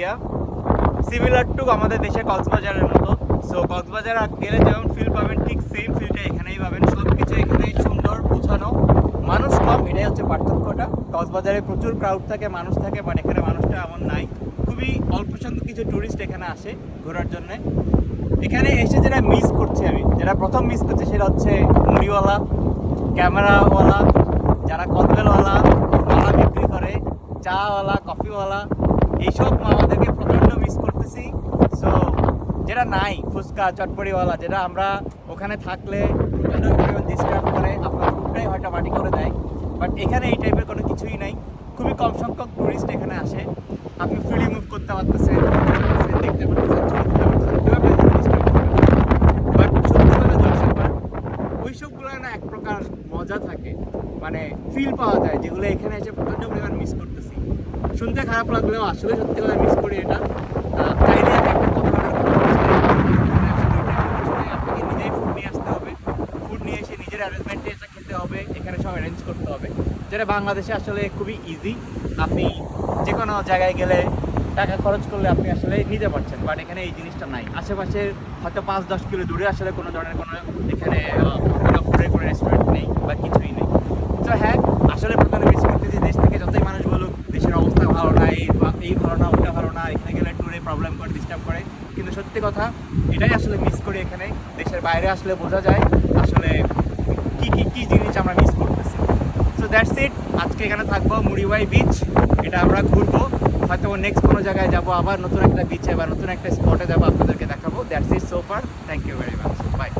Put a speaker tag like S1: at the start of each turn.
S1: Area, similar to আমাদের দেশের কক্সবাজারের মতো। সো কক্সবাজার গেলে যেমন ফিল পাবেন ঠিক সেম ফিলটা এখানেই পাবেন। সব কিছু এখানেই সুন্দর গোছানো, মানুষ কম, এটাই হচ্ছে পার্থক্যটা। কক্সবাজারে প্রচুর ক্রাউড থাকে, মানুষ থাকে, বাট এখানে মানুষটা এমন নাই। খুবই অল্প সংখ্যক কিছু ট্যুরিস্ট এখানে আসে ঘোরার জন্যে। এখানে এসে যেটা মিস করছি আমি, যেটা প্রথম মিস করছি সেটা হচ্ছে মুড়িওয়ালা, ক্যামেরাওয়ালা, যারা কদবেলওয়ালা, মালা বিক্রি করে, চাওয়ালা, কফিওয়ালা, এইসব আমাদেরকে প্রচণ্ড মিস করতেছি। সো যেটা নাই, ফুচকা চটপটিওয়ালা, যেটা আমরা ওখানে থাকলে প্রচণ্ড পরিমাণ ডিস্টার্ব করে, আপনার ফুডটাই হয়তো মাটি করে দেয়, বাট এখানে এই টাইপের কোনো কিছুই নাই। খুবই কম সংখ্যক টুরিস্ট এখানে আসে, আপনি ফ্রিলি মুভ করতে পারতেছেন, দেখতে পারতেছেন, চলতে পারতেছেন, বাট সত্যি কথা বলছি, বাট ওই সবগুলো না এক প্রকার মজা থাকে, মানে ফিল পাওয়া যায়, যেগুলো এখানে এসে প্রচণ্ড পরিমাণ মিস করতেছি। শুনতে খারাপ লাগলেও আসলে সত্যি কথা মিস করি এটা। চাইলে আমি একটা কথা আপনাকে নিজেই ফুড নিয়ে আসতে হবে, ফুড নিয়ে এসে নিজের অ্যারেঞ্জমেন্টে এটা খেতে হবে, এখানে সব অ্যারেঞ্জ করতে হবে, যেটা বাংলাদেশে আসলে খুবই ইজি। আপনি যে কোনো জায়গায় গেলে টাকা খরচ করলে আপনি আসলে নিতে পারছেন, বাট এখানে এই জিনিসটা নাই। আশেপাশে হয়তো 5-10 কিলো দূরে আসলে কোনো ধরনের কোনো এখানে ফুডের কোনো রেস্টুরেন্ট নেই বা কিছুই নেই। তো হ্যাঁ, আসলে প্রথমে মিস করতেছি, দেশ থেকে যতই মানুষ বলুক দেশের অবস্থা ভালো না, এই ভালো না, ওটা ভালো না, এখানে গেলে ট্যুরে প্রবলেম করে, ডিস্টার্ব করে, কিন্তু সত্যি কথা এটাই আসলে মিস করি এখানে। দেশের বাইরে আসলে বোঝা যায় আসলে কি জিনিস আমরা মিস করতেছি। সো দ্যাটস ইট, আজকে এখানে থাকবো মুড়িওয়াই বিচ, এটা আমরা ঘুরবো, হয়তো নেক্সট কোনো জায়গায় যাবো, আবার নতুন একটা বিচে বা নতুন একটা স্পটে যাবো, আপনাদেরকে দেখাবো। That's it so far, thank you very much, by.